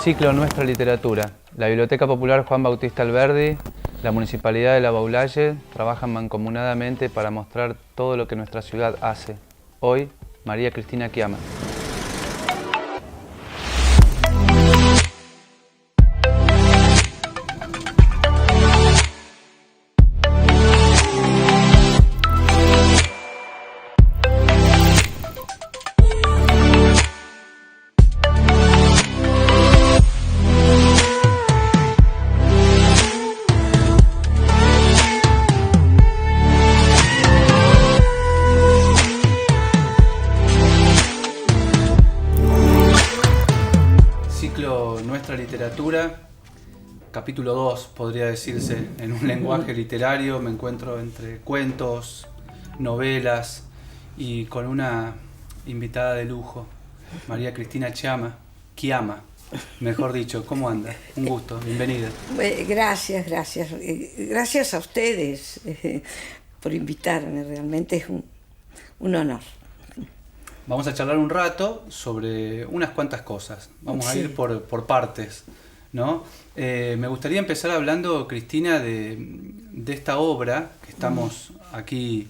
Ciclo Nuestra Literatura. La Biblioteca Popular Juan Bautista Alberdi, la Municipalidad de La Baulalle trabajan mancomunadamente para mostrar todo lo que nuestra ciudad hace. Hoy, María Cristina Chiama. Nuestra Literatura, capítulo 2 podría decirse, en un lenguaje literario. Me encuentro entre cuentos, novelas y con una invitada de lujo, María Cristina Chiama, mejor dicho. ¿Cómo anda? Un gusto, bienvenida. Gracias. Gracias a ustedes por invitarme, realmente es un honor. Vamos a charlar un rato sobre unas cuantas cosas. Vamos a ir por partes, ¿no? Me gustaría empezar hablando, Cristina, de esta obra que estamos aquí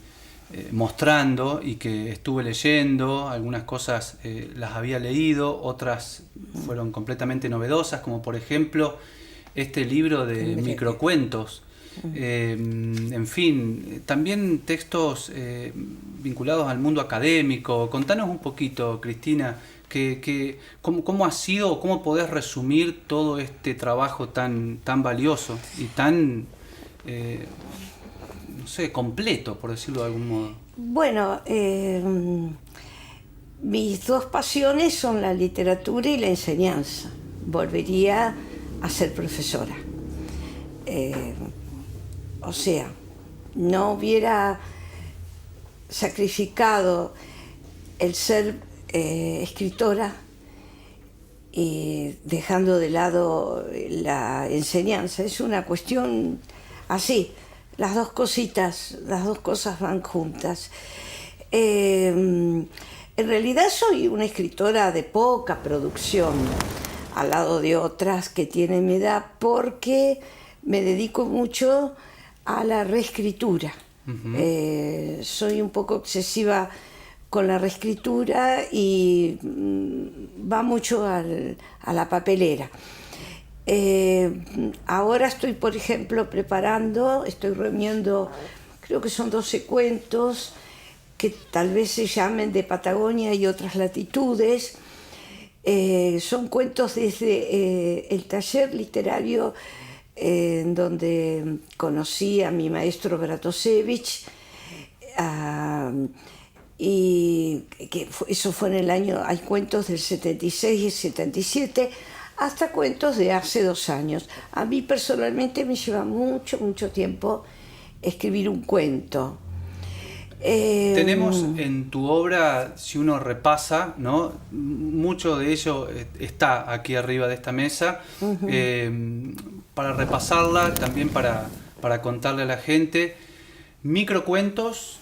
mostrando y que estuve leyendo. Algunas cosas las había leído, otras fueron completamente novedosas, como por ejemplo este libro de microcuentos. En fin, también textos vinculados al mundo académico. Contanos un poquito, Cristina, cómo ha sido, cómo podés resumir todo este trabajo tan valioso y tan, no sé, completo, por decirlo de algún modo. Bueno, mis dos pasiones son la literatura y la enseñanza. Volvería a ser profesora. O sea, no hubiera sacrificado el ser escritora y dejando de lado la enseñanza. Es una cuestión así, las dos cosas van juntas. En realidad soy una escritora de poca producción, al lado de otras que tienen mi edad, porque me dedico mucho a la reescritura. Soy un poco obsesiva con la reescritura y va mucho a la papelera. Ahora estoy, por ejemplo, estoy reuniendo, creo que son 12 cuentos que tal vez se llamen De Patagonia y otras latitudes. Son cuentos desde el taller literario en donde conocí a mi maestro Bratosevich, y eso fue en el año, hay cuentos del 76 y 77, hasta cuentos de hace 2 años. A mí personalmente me lleva mucho tiempo escribir un cuento. Tenemos en tu obra, si uno repasa, ¿no? Mucho de ello está aquí arriba de esta mesa. Para repasarla, también para contarle a la gente, microcuentos,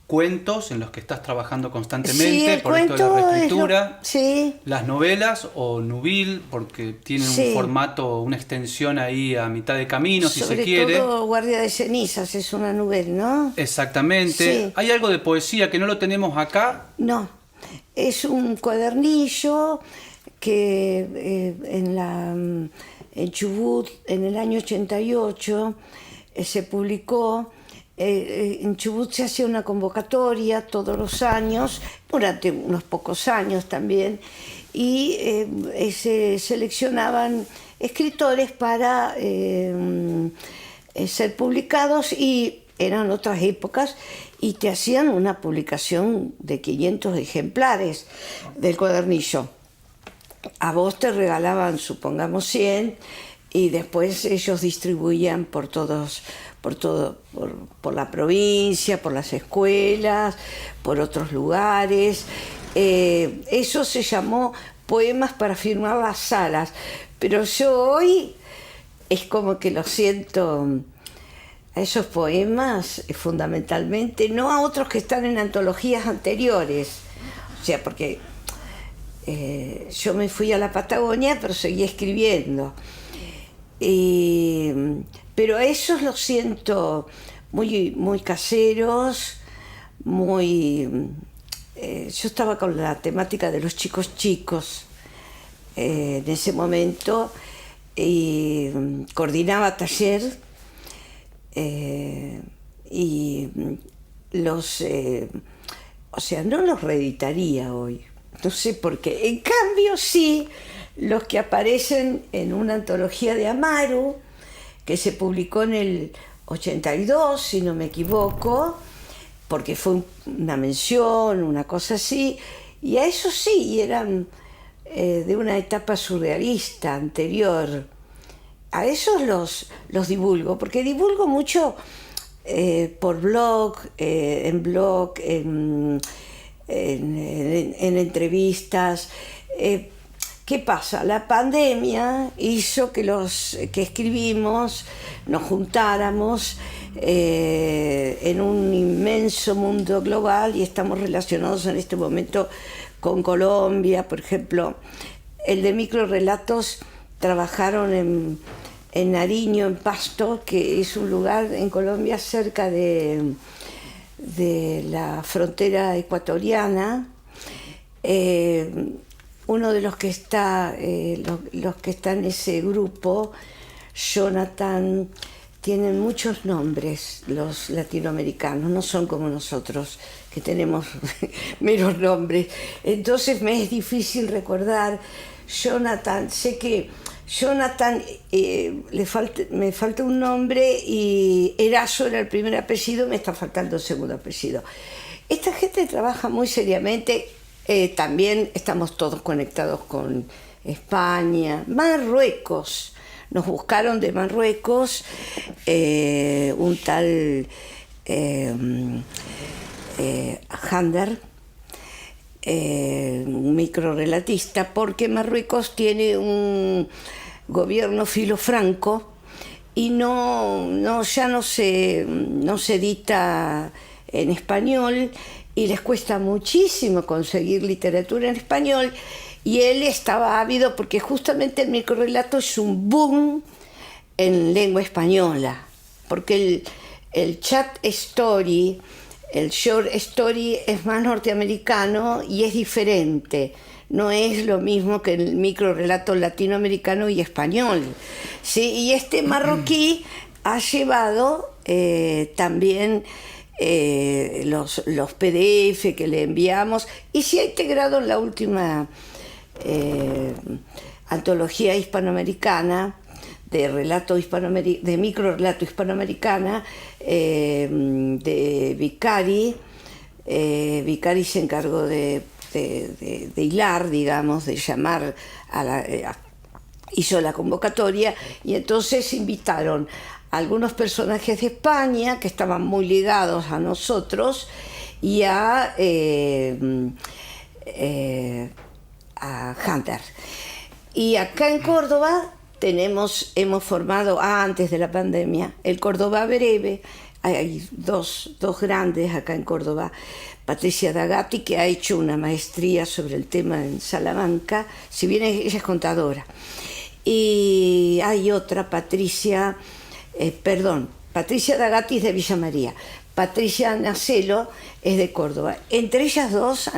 cuentos en los que estás trabajando constantemente, por esto de la reescritura, las novelas o nubil, porque tienen un formato, una extensión ahí a mitad de camino, si se quiere. Sobre todo Guardia de Cenizas es una nubil, ¿no? Exactamente. Sí. ¿Hay algo de poesía que no lo tenemos acá? No, es un cuadernillo que en Chubut, en el año 88, se publicó. En Chubut se hacía una convocatoria todos los años, durante unos pocos años también, y se seleccionaban escritores para ser publicados, y eran otras épocas, y te hacían una publicación de 500 ejemplares del cuadernillo. A vos te regalaban, supongamos, 100, y después ellos distribuían por la provincia, por las escuelas, por otros lugares. Eso se llamó Poemas para firmar las salas, pero yo hoy es como que lo siento a esos poemas fundamentalmente, no a otros que están en antologías anteriores. O sea, porque yo me fui a la Patagonia, pero seguí escribiendo. Pero a esos los siento muy, muy caseros, muy... yo estaba con la temática de los chicos chicos en ese momento, y coordinaba taller, y los... o sea, no los reeditaría hoy, no sé por qué. En cambio, sí, los que aparecen en una antología de Amaru, que se publicó en el 82, si no me equivoco, porque fue una mención, una cosa así, y a eso sí, eran de una etapa surrealista anterior. A esos los divulgo, porque divulgo mucho por blog, en entrevistas. ¿Qué pasa? La pandemia hizo que los que escribimos nos juntáramos en un inmenso mundo global, y estamos relacionados en este momento con Colombia. Por ejemplo, el de microrelatos trabajaron en Nariño, en Pasto, que es un lugar en Colombia cerca de la frontera ecuatoriana. Uno de los que está en ese grupo, Jonathan, tienen muchos nombres, los latinoamericanos, no son como nosotros, que tenemos menos nombres. Entonces me es difícil recordar. Jonathan, sé que Jonathan, me falta un nombre, y Erazo era el primer apellido, me está faltando el segundo apellido. Esta gente trabaja muy seriamente. También estamos todos conectados con España, Marruecos. Nos buscaron de Marruecos un tal Hander, un microrelatista, porque Marruecos tiene un gobierno filofranco y ya no se edita en español, y les cuesta muchísimo conseguir literatura en español, y él estaba ávido porque justamente el microrelato es un boom en lengua española, porque el chat story, el short story es más norteamericano y es diferente. No es lo mismo que el microrelato latinoamericano y español, ¿sí? Y este marroquí ha llevado también los PDF que le enviamos, y se ha integrado en la última antología hispanoamericana de microrelato hispanoamericana, de Vicari. Vicari se encargó de hilar, digamos, de llamar hizo la convocatoria, y entonces invitaron a algunos personajes de España que estaban muy ligados a nosotros, y a Hunter. Y acá en Córdoba hemos formado, antes de la pandemia, el Córdoba Breve. Hay dos grandes acá en Córdoba. Patricia D'Agati, que ha hecho una maestría sobre el tema en Salamanca, si bien ella es contadora. Y hay otra, Patricia D'Agati es de Villa María, Patricia Nacelo es de Córdoba. Entre ellas dos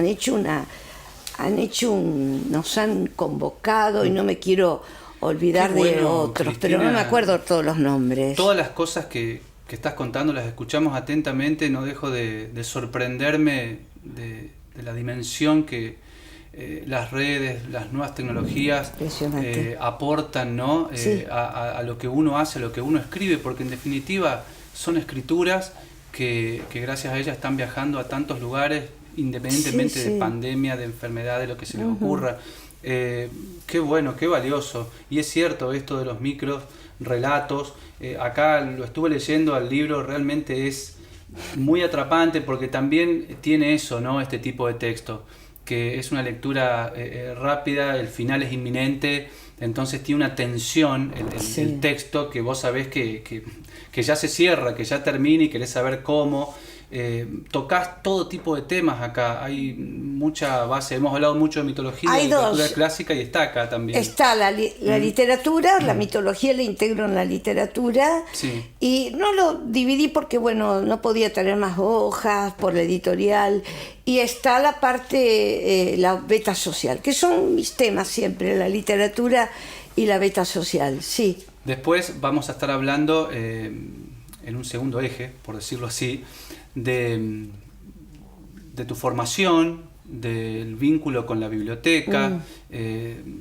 nos han convocado, y no me quiero olvidar de otros, Cristina, pero no me acuerdo todos los nombres. Todas las cosas que estás contando las escuchamos atentamente, no dejo de sorprenderme de la dimensión que las redes, las nuevas tecnologías aportan, ¿no? Sí. A lo que uno hace, a lo que uno escribe, porque en definitiva son escrituras que gracias a ellas están viajando a tantos lugares, independientemente de pandemia, de enfermedad, de lo que se les ocurra. Qué bueno, qué valioso. Y es cierto esto de los micros relatos. Acá lo estuve leyendo al libro, realmente es muy atrapante, porque también tiene eso, ¿no? Este tipo de texto, que es una lectura rápida, el final es inminente, entonces tiene una tensión el texto, que vos sabés que ya se cierra, que ya termina, y querés saber cómo. tocas todo tipo de temas acá, hay mucha base, hemos hablado mucho de mitología y Hay literatura dos. clásica y está acá también. Está la literatura, la mitología la integro en la literatura, Sí. y no lo dividí porque, bueno, no podía tener más hojas por la editorial, y está la parte, la beta social, que son mis temas siempre, la literatura y la beta social, sí. Después vamos a estar hablando en un segundo eje, por decirlo así, de tu formación, del vínculo con la biblioteca.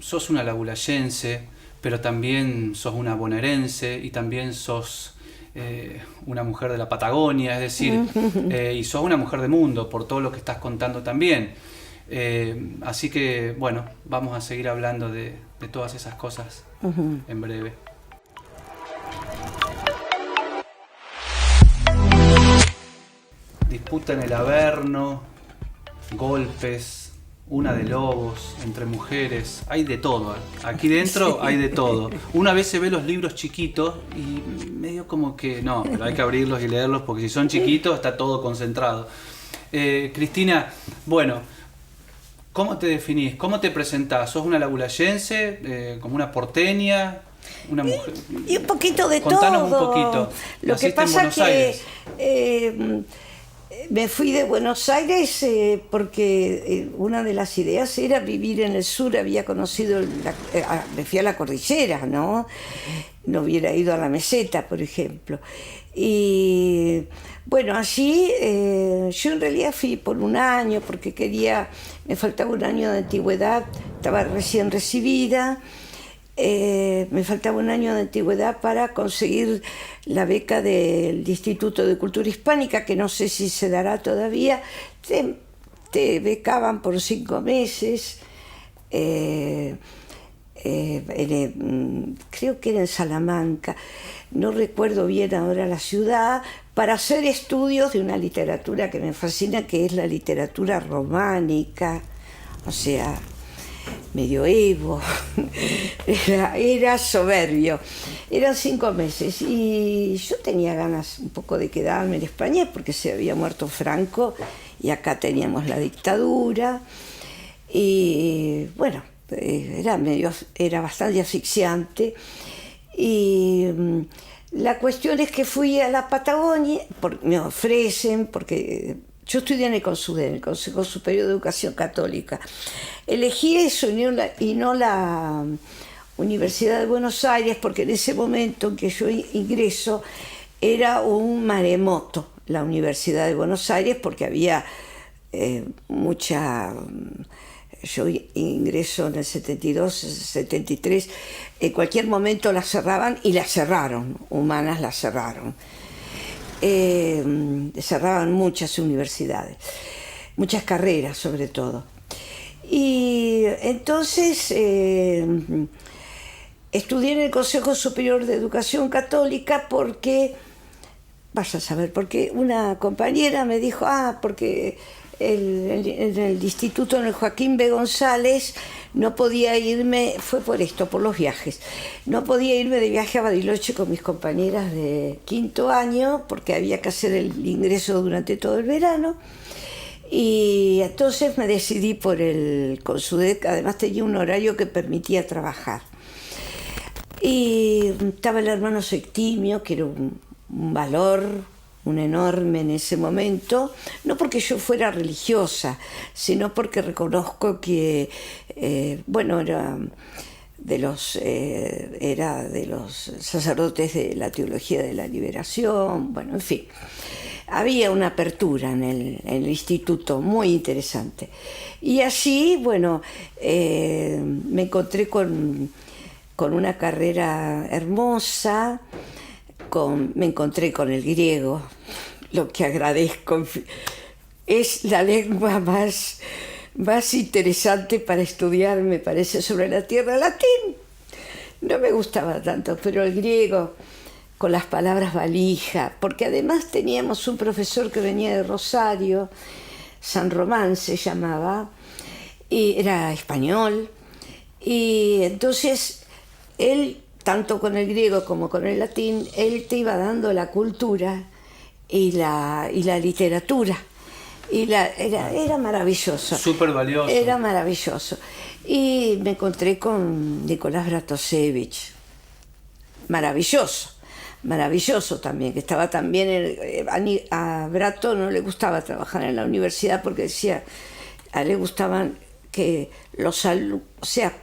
Sos una labulayense, pero también sos una bonaerense y también sos una mujer de la Patagonia, es decir, y sos una mujer de mundo por todo lo que estás contando también. Así que, bueno, vamos a seguir hablando de todas esas cosas en breve. Disputa en el Averno, golpes, una de lobos, entre mujeres, hay de todo. Aquí dentro hay de todo. Una vez se ve los libros chiquitos y medio como que no, pero hay que abrirlos y leerlos porque si son chiquitos está todo concentrado. Cristina, bueno, ¿cómo te definís? ¿Cómo te presentás? ¿Sos una labulayense? ¿Como una porteña? Una mujer. Y un poquito de Contanos todo. un poquito. Lo que Naciste en pasa Buenos Aires. me fui de Buenos Aires porque una de las ideas era vivir en el sur. Había conocido, me fui a la cordillera, ¿no? No hubiera ido a la meseta, por ejemplo. Y bueno, allí yo en realidad fui por un año porque me faltaba un año de antigüedad, estaba recién recibida. Me faltaba un año de antigüedad para conseguir la beca del Instituto de Cultura Hispánica, que no sé si se dará todavía. Te becaban por 5 meses, creo que era en Salamanca, no recuerdo bien ahora la ciudad, para hacer estudios de una literatura que me fascina, que es la literatura románica, o sea, medioevo. Era soberbio. Eran 5 meses y yo tenía ganas un poco de quedarme en España porque se había muerto Franco y acá teníamos la dictadura y bueno, era bastante asfixiante. Y la cuestión es que fui a la Patagonia, me ofrecen, porque yo estudié en el CONSUDE, en el Consejo Superior de Educación Católica. Elegí eso y no la Universidad de Buenos Aires, porque en ese momento en que yo ingreso era un maremoto la Universidad de Buenos Aires, porque había mucha... Yo ingreso en el 72, 73, en cualquier momento la cerraban y la cerraron, Humanas la cerraron. Cerraban muchas universidades, muchas carreras sobre todo. Y entonces estudié en el Consejo Superior de Educación Católica porque, vaya a saber, porque una compañera me dijo, porque en el instituto, en el Joaquín B. González, no podía irme, fue por esto, por los viajes, no podía irme de viaje a Bariloche con mis compañeras de 5º año porque había que hacer el ingreso durante todo el verano. Y entonces me decidí por el CONSUDE, que además tenía un horario que permitía trabajar. Y estaba el hermano Septimio, que era un valor, un enorme en ese momento, no porque yo fuera religiosa, sino porque reconozco que, era de los sacerdotes de la teología de la liberación, bueno, en fin. Había una apertura en el instituto muy interesante. Y así, bueno, me encontré con una carrera hermosa, me encontré con el griego, lo que agradezco. Es la lengua más interesante para estudiar, me parece, sobre la tierra. Latín no me gustaba tanto, pero el griego, con las palabras valija, porque además teníamos un profesor que venía de Rosario, San Román se llamaba, y era español, y entonces él, tanto con el griego como con el latín, él te iba dando la cultura y la literatura. Era maravilloso. Súper valioso. Era maravilloso. Y me encontré con Nicolás Bratovsevich. Maravilloso también, que estaba también a Brato no le gustaba trabajar en la universidad porque decía, a él le gustaban que los alumnos, o sea,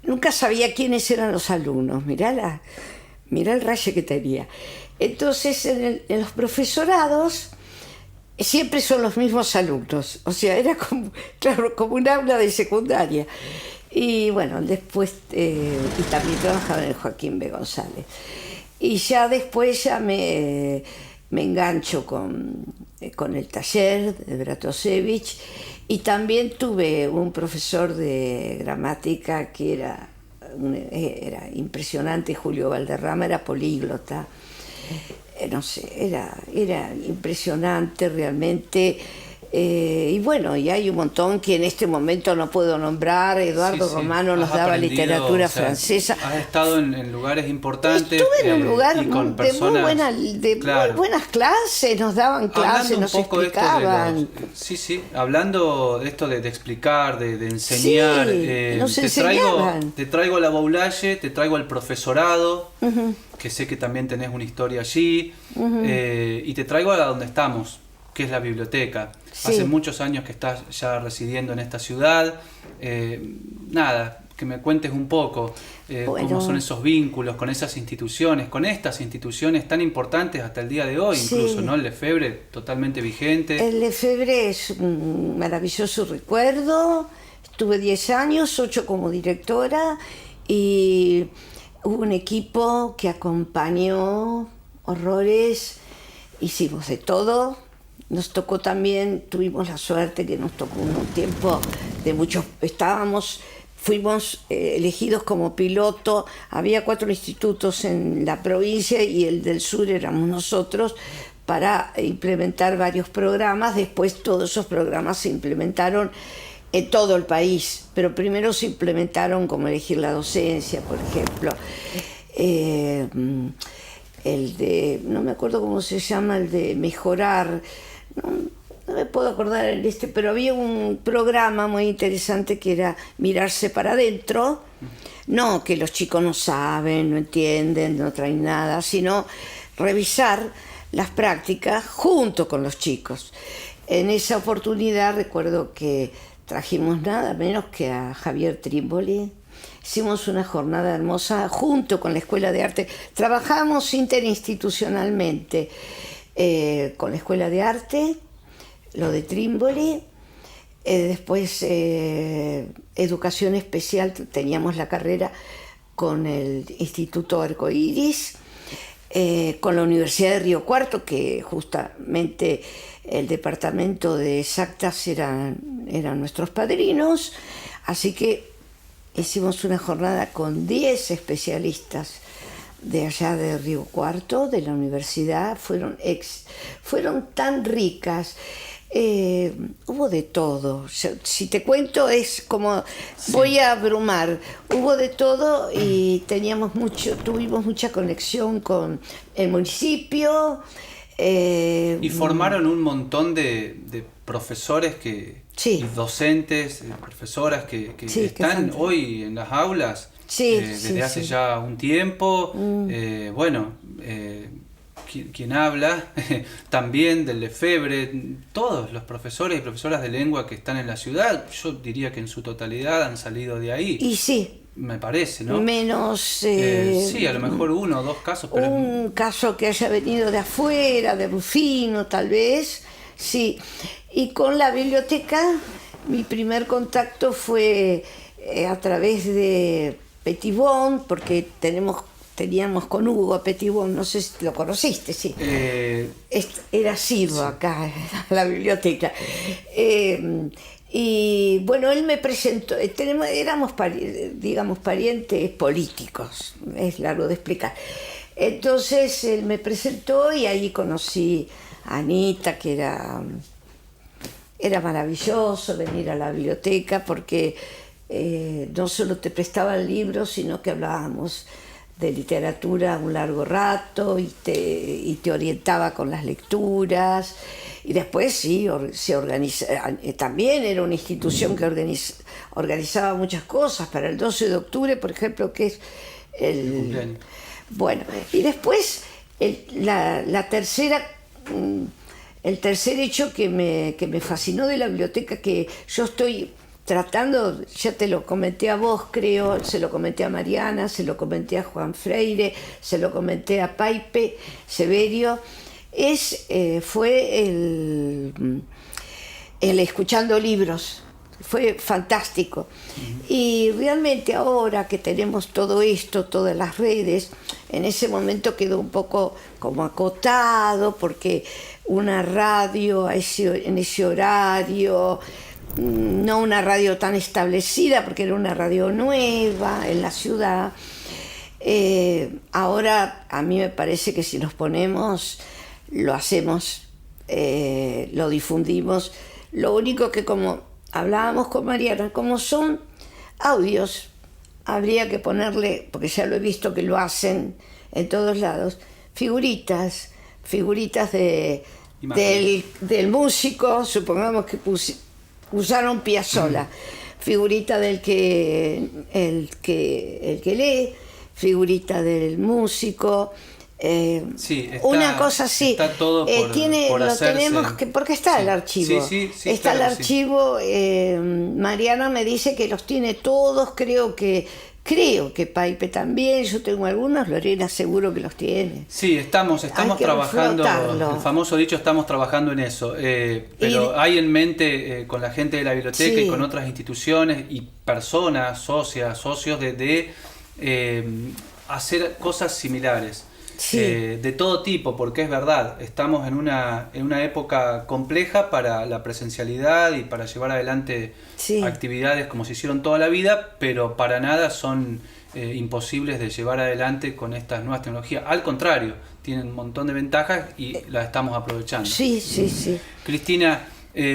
nunca sabía quiénes eran los alumnos, mirá el raye que tenía. Entonces en los profesorados siempre son los mismos alumnos, o sea, era como, claro, como un aula de secundaria. Y bueno, después, y también trabajaba en el Joaquín B. González. Y ya después me engancho con el taller de Bratovsevich, y también tuve un profesor de gramática que era impresionante, Julio Valderrama, era políglota. No sé, era impresionante realmente. Y bueno, y hay un montón que en este momento no puedo nombrar. Eduardo Romano nos daba literatura francesa. Has estado en lugares importantes. Estuve en un lugar y con de personas, muy buenas clases, nos daban clases, nos explicaban. Hablando de esto de explicar, de enseñar. Nos enseñaban. Te traigo a la Boulaye, te traigo al profesorado, que sé que también tenés una historia allí, y te traigo a donde estamos, que es la biblioteca. Hace muchos años que estás ya residiendo en esta ciudad. Que me cuentes un poco cómo son esos vínculos con esas instituciones, con estas instituciones tan importantes hasta el día de hoy, incluso, ¿no? El Lefebvre, totalmente vigente. El Lefebvre es un maravilloso recuerdo. Estuve 10 años, 8 como directora, y hubo un equipo que acompañó horrores, hicimos de todo. Nos tocó también, tuvimos la suerte que nos tocó un tiempo de muchos, fuimos elegidos como piloto, había 4 institutos en la provincia y el del sur éramos nosotros, para implementar varios programas. Después todos esos programas se implementaron en todo el país, pero primero se implementaron como elegir la docencia, por ejemplo. El de, no me acuerdo cómo se llama, el de mejorar, no me puedo acordar pero había un programa muy interesante que era mirarse para adentro. No que los chicos no saben, no entienden, no traen nada, sino revisar las prácticas junto con los chicos. En esa oportunidad recuerdo que trajimos nada menos que a Javier Trímboli. Hicimos una jornada hermosa junto con la Escuela de Arte. Trabajamos interinstitucionalmente con la Escuela de Arte, lo de Trímboli, después Educación Especial, teníamos la carrera con el Instituto Arcoíris, con la Universidad de Río Cuarto, que justamente el departamento de exactas eran nuestros padrinos, así que hicimos una jornada con 10 especialistas de allá de Río Cuarto, de la universidad. Fueron tan ricas. Hubo de todo. Si te cuento es como voy a abrumar. Hubo de todo y tuvimos mucha conexión con el municipio. Y formaron un montón de profesores y docentes, profesoras que están hoy en las aulas desde hace ya un tiempo. Quien habla también del Lefebvre, todos los profesores y profesoras de lengua que están en la ciudad, yo diría que en su totalidad han salido de ahí. Y sí. Me parece, ¿no? Menos... sí, a lo mejor 1 o 2 casos. Pero un caso que haya venido de afuera, de Rufino, tal vez, sí. Y con la biblioteca, mi primer contacto fue a través de Petitbon, porque teníamos con Hugo Petitbon, no sé si lo conociste, sí. Era asiduo acá, en la biblioteca. Y bueno, él me presentó, éramos parientes políticos, es largo de explicar. Entonces él me presentó y ahí conocí a Anita, que era maravilloso venir a la biblioteca porque no solo te prestaban libros, sino que hablábamos de literatura un largo rato y te orientaba con las lecturas. Y después sí, se organiza, también era una institución que organizaba muchas cosas para el 12 de octubre, por ejemplo, que es el cumpleaños. Bueno, y después la tercera, el tercer hecho que me fascinó de la biblioteca, que yo estoy tratando, ya te lo comenté a vos, creo, se lo comenté a Mariana, se lo comenté a Juan Freire, se lo comenté a Paipe Severio, fue el escuchando libros. Fue fantástico. Y realmente ahora que tenemos todo esto, todas las redes, en ese momento quedó un poco como acotado, porque una radio en ese horario, no una radio tan establecida, porque era una radio nueva en la ciudad. Ahora a mí me parece que si nos ponemos, lo hacemos, lo difundimos. Lo único que, como hablábamos con Mariana, como son audios, habría que ponerle, porque ya lo he visto que lo hacen en todos lados, figuritas del músico, supongamos que usaron Piazzolla, figurita del el que lee, figurita del músico. Sí, una cosa así, está todo por lo hacerse. tenemos que, porque está el archivo, sí, está claro, el archivo. Mariana me dice que los tiene todos, creo que Paipe también, yo tengo algunos, Lorena seguro que los tiene. Sí, estamos trabajando, reflotarlo. el famoso dicho, estamos trabajando en eso, pero hay en mente con la gente de la biblioteca Sí. y con otras instituciones y personas, socios de hacer cosas similares. Sí. De todo tipo, porque es verdad, estamos en una época compleja para la presencialidad y para llevar adelante Sí. actividades como se hicieron toda la vida, pero para nada son imposibles de llevar adelante con estas nuevas tecnologías. Al contrario, tienen un montón de ventajas y las estamos aprovechando. Sí. Cristina,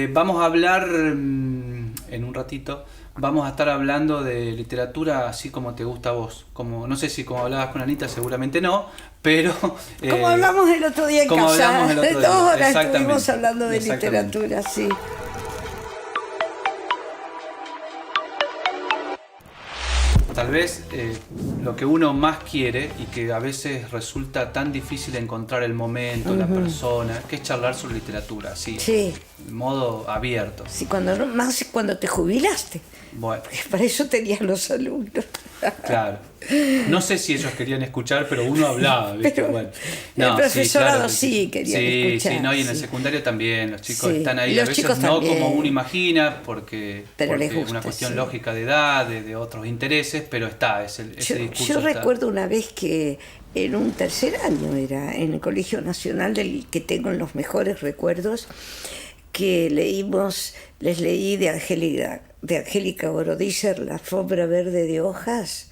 vamos a hablar en un ratito. Vamos a estar hablando de literatura así como te gusta a vos. No sé si como hablabas con Anita, seguramente no, pero... como hablamos el otro día en como casa, hablamos el otro día. 2 horas Exactamente. estuvimos hablando de Exactamente. literatura, sí. Tal vez lo que uno más quiere y que a veces resulta tan difícil encontrar el momento, la persona, que es charlar sobre literatura, sí. De modo abierto. Sí, más cuando te jubilaste. Bueno, Porque para eso tenías los alumnos. claro. No sé si ellos querían escuchar, pero uno hablaba, ¿viste? Pero Bueno, el profesorado claro, sí quería escuchar. Sí, no, y en el sí. secundario también, los chicos Sí, están ahí, y a los veces chicos no también. como uno imagina, porque Les gusta, una cuestión sí. lógica de edad, de otros intereses, pero está, ese discurso Yo está. recuerdo una vez que en un tercer año era, en el Colegio Nacional, del que tengo los mejores recuerdos, que les leí de Angélica Borodícer, La alfombra verde de hojas,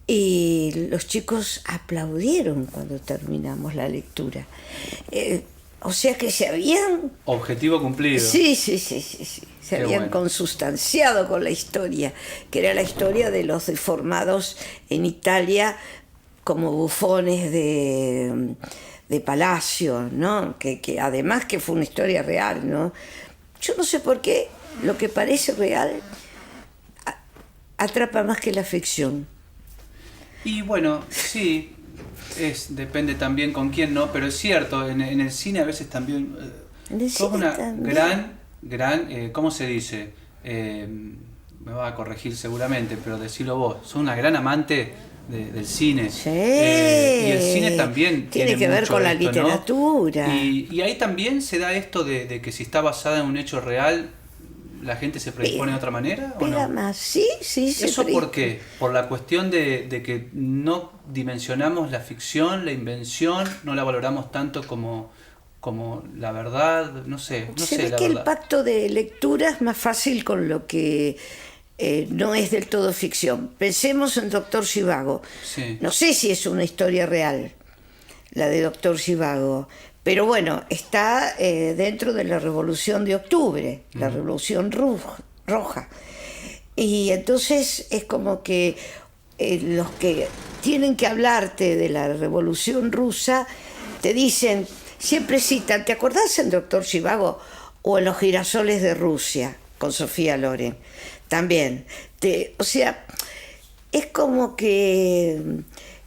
y los chicos aplaudieron cuando terminamos la lectura. O sea que se habían... Objetivo cumplido. Sí. Se Qué habían bueno. consustanciado con la historia, que era la historia de los deformados en Italia como bufones de palacio, ¿no? Que además que fue una historia real, ¿no? Yo no sé por qué lo que parece real atrapa más que la ficción. Y bueno, sí, depende también con quién, ¿no? Pero es cierto, en el cine a veces también... En el sos cine una también. gran, ¿cómo se dice? Me va a corregir seguramente, pero decilo vos. Sos una gran amante del cine. Sí. Y el cine también tiene que ver mucho con la esto, ¿no? literatura. Y ahí también se da esto de que si está basada en un hecho real, la gente se predispone de otra manera, ¿o Pega no? más, sí. ¿Eso por qué? Por la cuestión de que no dimensionamos la ficción, la invención, no la valoramos tanto como la verdad, no sé Se ve la que verdad. el pacto de lectura es más fácil con lo que no es del todo ficción. Pensemos en Doctor Zhivago. Sí. No sé si es una historia real, la de Doctor Zhivago, pero bueno, está dentro de la Revolución de Octubre, la Revolución Roja. Y entonces es como que los que tienen que hablarte de la Revolución Rusa te dicen, siempre citan, ¿te acordás en Doctor Zhivago o en Los girasoles de Rusia con Sofía Loren? También, o sea, es como que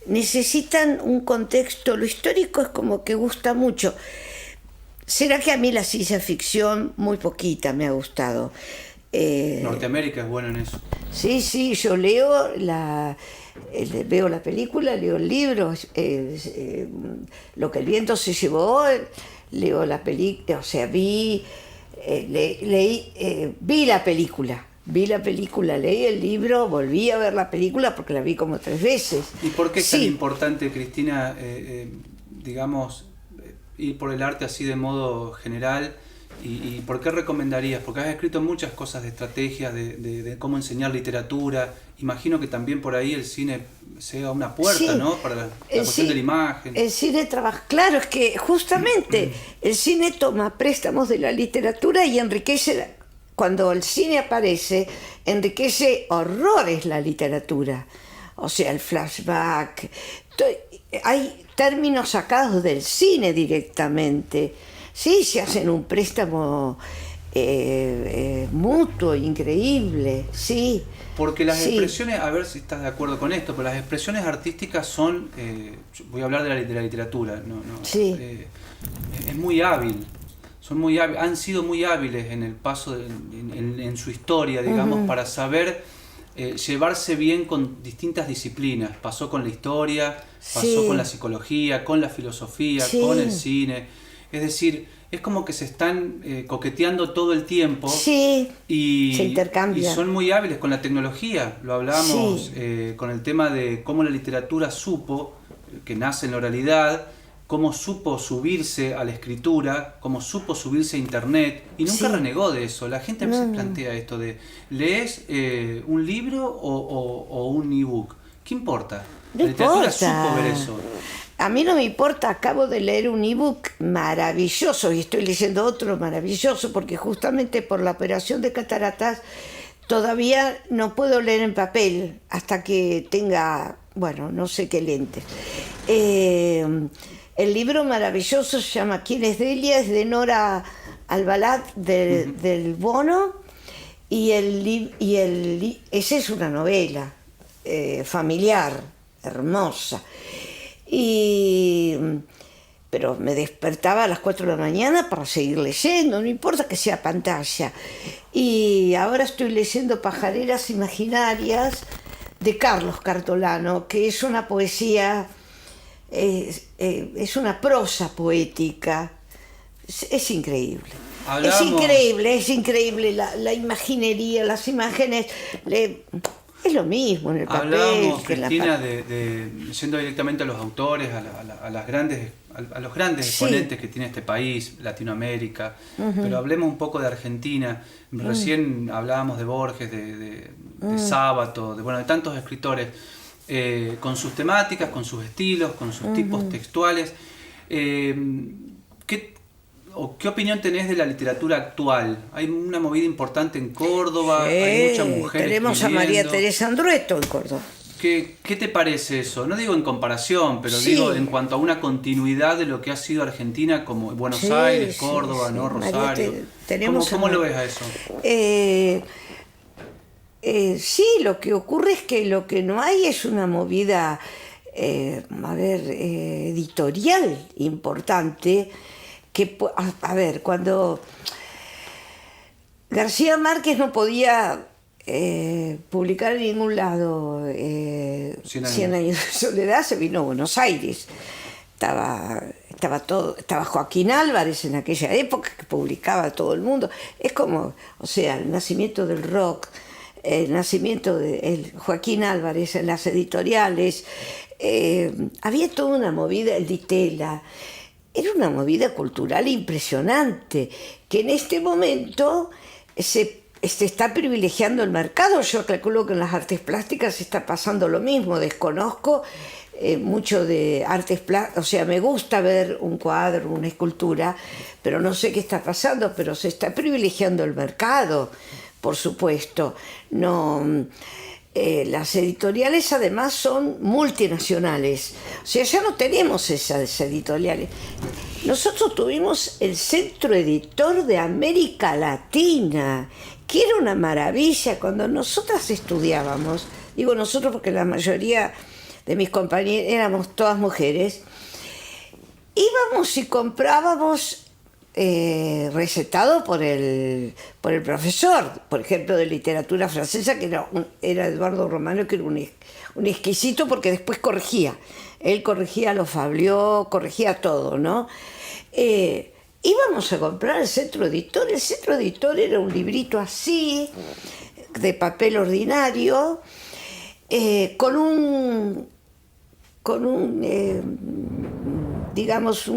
necesitan un contexto, lo histórico es como que gusta mucho. ¿Será que a mí la ciencia ficción muy poquita me ha gustado? Norteamérica es bueno en eso. Sí, yo leo veo la película, leo el libro, Lo que el viento se llevó, leo la película, o sea, vi la película. Vi la película, leí el libro, volví a ver la película porque la vi como 3 veces. ¿Y por qué es tan importante, Cristina, digamos, ir por el arte así de modo general? ¿Y por qué recomendarías? Porque has escrito muchas cosas de estrategias, de cómo enseñar literatura. Imagino que también por ahí el cine sea una puerta, ¿no? Para la cuestión de la imagen. El cine trabaja, claro, es que justamente el cine toma préstamos de la literatura y enriquece. Cuando el cine aparece, enriquece horrores la literatura. O sea, el flashback. Hay términos sacados del cine directamente. Sí, se hacen un préstamo mutuo, increíble, sí. Porque las expresiones, a ver si estás de acuerdo con esto, pero las expresiones artísticas son, voy a hablar de la literatura, sí. Es muy hábil. Son muy hábiles, han sido muy hábiles en el paso, en su historia, digamos, para saber llevarse bien con distintas disciplinas. Pasó con la historia, pasó con la psicología, con la filosofía, con el cine. Es decir, es como que se están coqueteando todo el tiempo. Sí, y se intercambian. Y son muy hábiles con la tecnología. Lo hablábamos con el tema de cómo la literatura supo, que nace en la oralidad, cómo supo subirse a la escritura, cómo supo subirse a internet, y nunca renegó de eso. La gente a veces plantea esto de, ¿lees un libro o un ebook? ¿Qué importa? La literatura supo ver eso. A mí no me importa, acabo de leer un ebook maravilloso y estoy leyendo otro maravilloso porque justamente por la operación de cataratas todavía no puedo leer en papel hasta que tenga, bueno, no sé qué lentes. El libro maravilloso se llama ¿Quién es Delia? Es de Nora Albalat del Bono y esa es una novela familiar, hermosa. Pero me despertaba a las 4 de la mañana para seguir leyendo, no importa que sea pantalla. Y ahora estoy leyendo Pajareras Imaginarias de Carlos Cartolano, que es una poesía, es una prosa poética, es increíble. Es increíble la imaginería, las imágenes. Es lo mismo en el papel. Hablábamos, Cristina, yendo directamente a los autores, a los grandes exponentes que tiene este país, Latinoamérica, pero hablemos un poco de Argentina. Recién hablábamos de Borges, de Sábato, de tantos escritores, con sus temáticas, con sus estilos, con sus tipos textuales. ¿Qué opinión tenés de la literatura actual? Hay una movida importante en Córdoba, hay muchas mujeres tenemos escribiendo. A María Teresa Andrueto en Córdoba. ¿Qué te parece eso? No digo en comparación, pero digo en cuanto a una continuidad de lo que ha sido Argentina como Buenos Aires, Córdoba, ¿no? Rosario. ¿Cómo lo ves a eso? Sí, lo que ocurre es que lo que no hay es una movida, editorial importante. Cuando García Márquez no podía publicar en ningún lado 100 años de soledad, se vino a Buenos Aires. Estaba Joaquín Álvarez en aquella época que publicaba a todo el mundo. Es como, el nacimiento del rock, el nacimiento de Joaquín Álvarez en las editoriales. Había toda una movida, el Ditela. Era una movida cultural impresionante, que en este momento se está privilegiando el mercado. Yo calculo que en las artes plásticas está pasando lo mismo. Desconozco mucho de artes plásticas, me gusta ver un cuadro, una escultura, pero no sé qué está pasando, pero se está privilegiando el mercado, por supuesto. No, las editoriales además son multinacionales, o sea, ya no tenemos esas editoriales. Nosotros tuvimos el Centro Editor de América Latina, que era una maravilla. Cuando nosotras estudiábamos, digo nosotros porque la mayoría de mis compañeras éramos todas mujeres, íbamos y comprábamos recetado por el profesor, por ejemplo, de literatura francesa, que era Eduardo Romano, que era un exquisito, porque después corregía. Él corregía los Fabliaux, corregía todo, ¿no? Íbamos a comprar el Centro Editor. El Centro Editor era un librito así, de papel ordinario, con un digamos,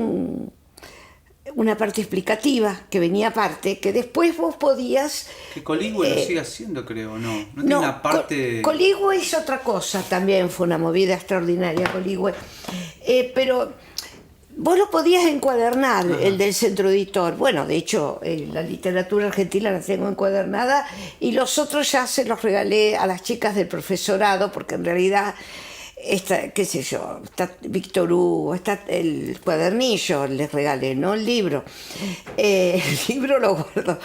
una parte explicativa que venía aparte, que después vos podías... Que Coligüe lo sigue haciendo, creo, ¿no? No tiene una parte... Coligüe es otra cosa, también fue una movida extraordinaria, Coligüe. Pero vos lo podías encuadernar, ajá, el del Centro Editor. Bueno, de hecho, la literatura argentina la tengo encuadernada, y los otros ya se los regalé a las chicas del profesorado, porque en realidad... qué sé yo, está Víctor Hugo, está el cuadernillo, les regalé, no el libro. El libro lo guardo.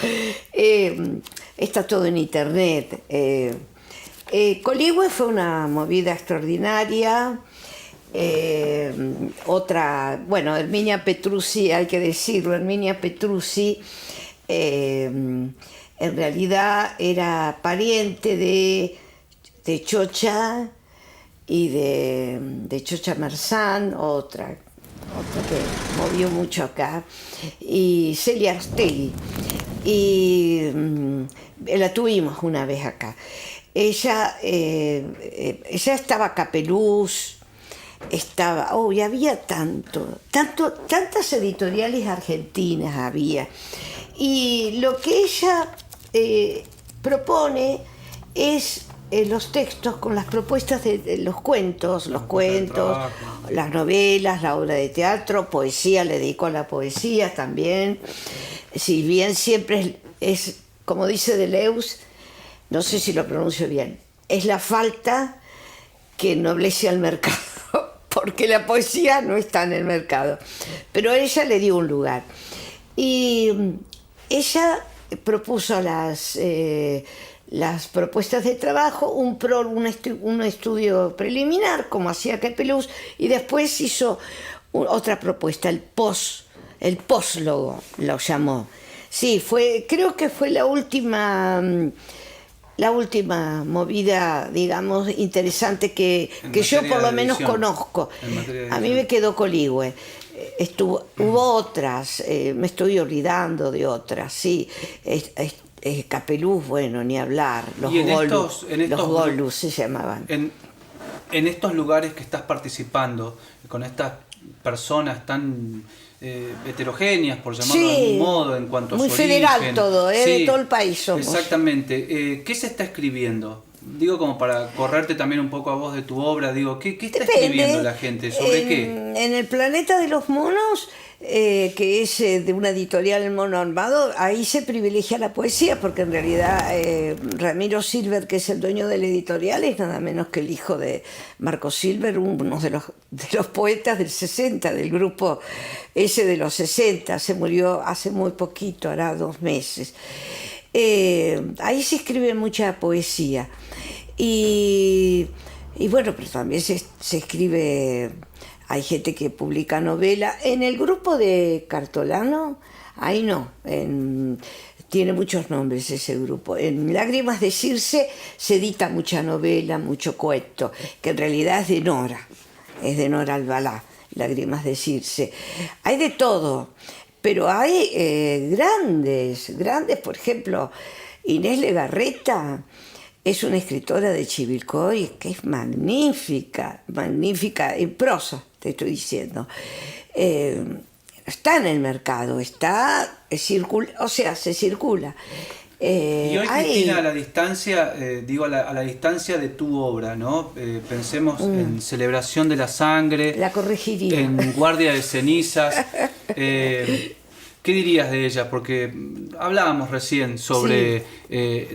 Está todo en internet. Coligüe fue una movida extraordinaria. Otra, bueno, Herminia Petruzzi, hay que decirlo, Herminia Petruzzi en realidad era pariente de Chocha y de Chocha Marzán, otra que movió mucho acá, y Celia Artegui, y la tuvimos una vez acá. Ella estaba Capeluz, estaba, y había tantas editoriales argentinas había, y lo que ella propone es los textos con las propuestas de los cuentos, las novelas, la obra de teatro, poesía, le dedico a la poesía también, si bien siempre es como dice Deleuze, no sé si lo pronuncio bien, es la falta que ennoblece al mercado, porque la poesía no está en el mercado, pero ella le dio un lugar. Y ella propuso las propuestas de trabajo, un estudio preliminar, como hacía Capeluz, y después hizo otra propuesta, el póslogo lo llamó. Sí, creo que fue la última movida, digamos, interesante que yo por lo menos conozco. A mí me quedó Coligüe. Hubo otras, me estoy olvidando de otras, sí. Capeluz, bueno, ni hablar, los Golus se llamaban. En estos lugares que estás participando, con estas personas tan heterogéneas, por llamarlo de algún modo, en cuanto a su origen. Muy federal todo, sí, de todo el país somos. Exactamente. ¿Qué se está escribiendo? Digo, como para correrte también un poco a vos de tu obra, digo, ¿qué está escribiendo la gente? ¿Sobre qué? En El Planeta de los Monos, que es de una editorial El Mono Armado, ahí se privilegia la poesía, porque en realidad Ramiro Silver, que es el dueño de la editorial, es nada menos que el hijo de Marco Silver, uno de los poetas del 60, del grupo ese de los 60, se murió hace muy poquito, hará 2 meses. Ahí se escribe mucha poesía y bueno, pero también se escribe, hay gente que publica novela. En el grupo de Cartolano, ahí no, tiene muchos nombres ese grupo. En Lágrimas de Circe se edita mucha novela, mucho cuento, que en realidad es de Nora Albalá, Lágrimas de Circe. Hay de todo. Pero hay grandes, por ejemplo, Inés Legarreta es una escritora de Chivilcoy que es magnífica, en prosa, te estoy diciendo. Está en el mercado, se circula. Y hoy, Cristina, a la distancia, a la distancia de tu obra, ¿no? Pensemos en Celebración de la Sangre, la corregiría, en Guardia de Cenizas. ¿Qué dirías de ella? Porque hablábamos recién sobre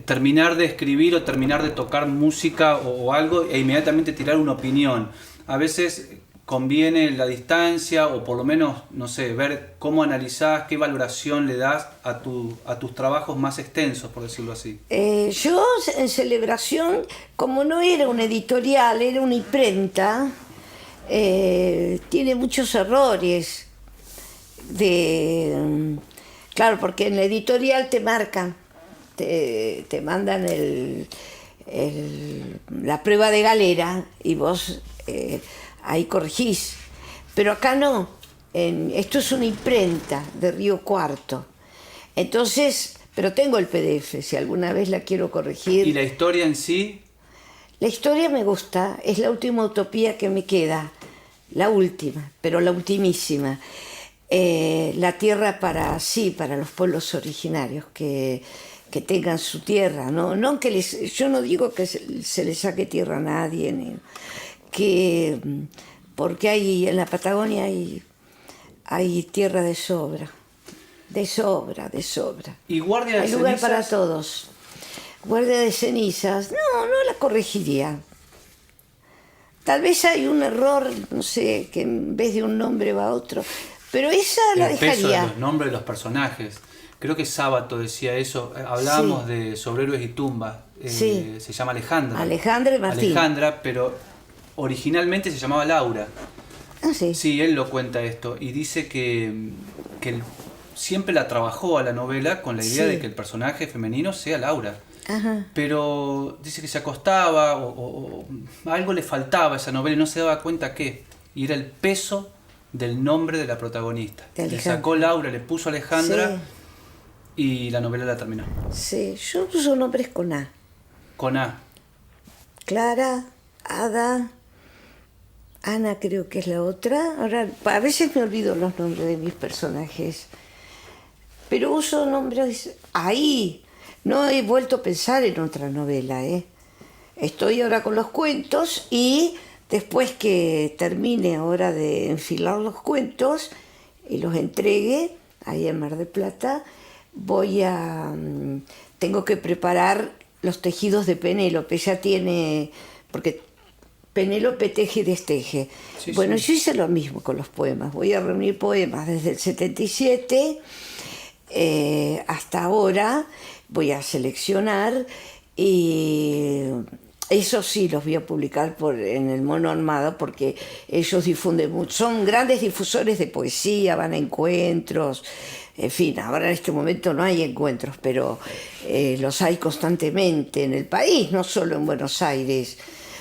terminar de escribir o terminar de tocar música o algo e inmediatamente tirar una opinión. A veces conviene la distancia o por lo menos, no sé, ver cómo analizás, qué valoración le das a tus trabajos más extensos, por decirlo así. Yo en Celebración, como no era una editorial, era una imprenta, tiene muchos errores. Claro, porque en la editorial te marcan, te mandan la prueba de galera y vos ahí corregís. Pero acá no, esto es una imprenta de Río Cuarto. Entonces, pero tengo el PDF, si alguna vez la quiero corregir. ¿Y la historia en sí? La historia me gusta, es la última utopía que me queda, la última, pero la ultimísima. La tierra para los pueblos originarios, que tengan su tierra, no que yo no digo que se les saque tierra a nadie, porque en la Patagonia hay tierra de sobra. ¿Y Guardia de hay Cenizas? Lugar para todos. Guardia de Cenizas, no la corregiría. Tal vez hay un error, no sé, que en vez de un nombre va otro. Pero esa la dejaría. El peso de los nombres de los personajes. Creo que Sábato decía eso. Hablábamos de Sobre Héroes y Tumbas. Se llama Alejandra. Alejandra y Martín. Alejandra, pero originalmente se llamaba Laura. Ah, sí. Sí, él lo cuenta esto. Y dice que él siempre la trabajó a la novela con la idea de que el personaje femenino sea Laura. Ajá. Pero dice que se acostaba o algo le faltaba a esa novela y no se daba cuenta qué. Y era el peso del nombre de la protagonista. Le sacó Laura, le puso Alejandra y la novela la terminó. Sí, yo uso nombres con A. Con A. Clara, Ada, Ana creo que es la otra. Ahora, a veces me olvido los nombres de mis personajes. Pero uso nombres ahí. No he vuelto a pensar en otra novela, Estoy ahora con los cuentos y después que termine ahora de enfilar los cuentos y los entregue ahí en Mar del Plata, tengo que preparar los tejidos de Penélope. Ya tiene, porque Penélope teje y desteje. Sí, bueno, sí. Yo hice lo mismo con los poemas. Voy a reunir poemas desde el 77 hasta ahora. Voy a seleccionar y eso sí los voy a publicar en el Mono Armado, porque ellos difunden mucho, son grandes difusores de poesía, van a encuentros, en fin, ahora en este momento no hay encuentros, pero los hay constantemente en el país, no solo en Buenos Aires.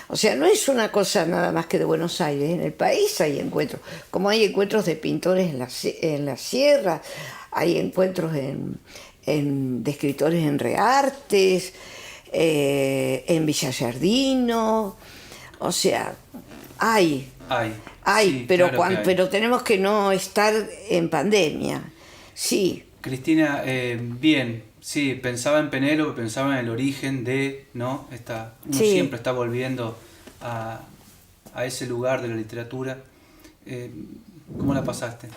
O sea, no es una cosa nada más que de Buenos Aires, en el país hay encuentros, como hay encuentros de pintores en la sierra, hay encuentros de escritores en Reartes, en Villa Giardino, o sea, hay, sí, pero, claro pero tenemos que no estar en pandemia, sí. Cristina, bien, sí, pensaba en Penélope, pensaba en el origen de, ¿no? Uno siempre está volviendo a ese lugar de la literatura. ¿Cómo la pasaste?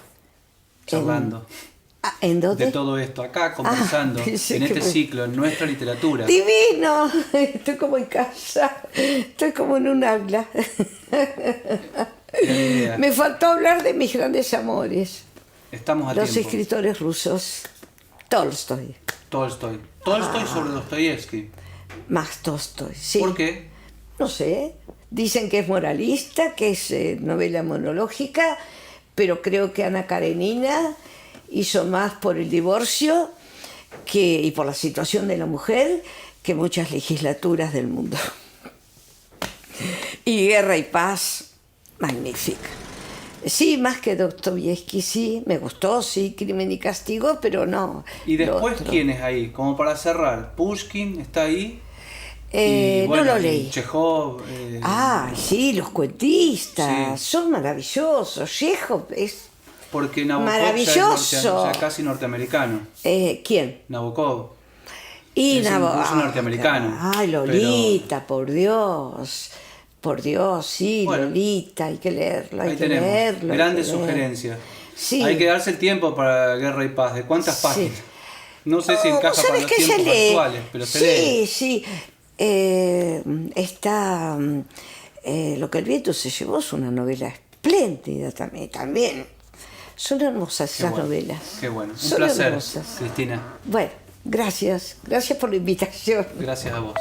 Charlando. ¿En dónde? De todo esto, acá conversando, en este ciclo, en nuestra literatura. ¡Divino! Estoy como en casa, estoy como en un aula. Me faltó hablar de mis grandes amores. Estamos a los tiempo. Escritores rusos. Tolstoy sobre Dostoyevsky. Más Tolstoy, sí. ¿Por qué? No sé. Dicen que es moralista, que es novela monológica, pero creo que Ana Karenina hizo más por el divorcio y por la situación de la mujer que muchas legislaturas del mundo. Y Guerra y Paz, magnífica. Sí, más que Dostoyevsky, sí, me gustó, sí, Crimen y Castigo, pero no. ¿Y después quién es ahí? Como para cerrar, Pushkin está ahí. No lo leí. Chekhov. Sí, los cuentistas, sí. Son maravillosos. Chekhov es porque Nabokov maravilloso. Ya es casi norteamericano. ¿Quién? Nabokov. Y Nabokov. Es norteamericano. Ay, Lolita, por Dios. Por Dios, sí, bueno, Lolita, hay que leerlo, hay que leerlo. Grandes sugerencias. Sí. Hay que darse el tiempo para Guerra y Paz. ¿De cuántas Sí. páginas? No sé si encaja para los que se tiempos lee. actuales, pero se lee. Sí. Está Lo que el viento se llevó, es una novela espléndida también. Son hermosas esas novelas. Qué bueno. Un Son placer, hermosas. Cristina. Bueno, gracias por la invitación. Gracias a vos.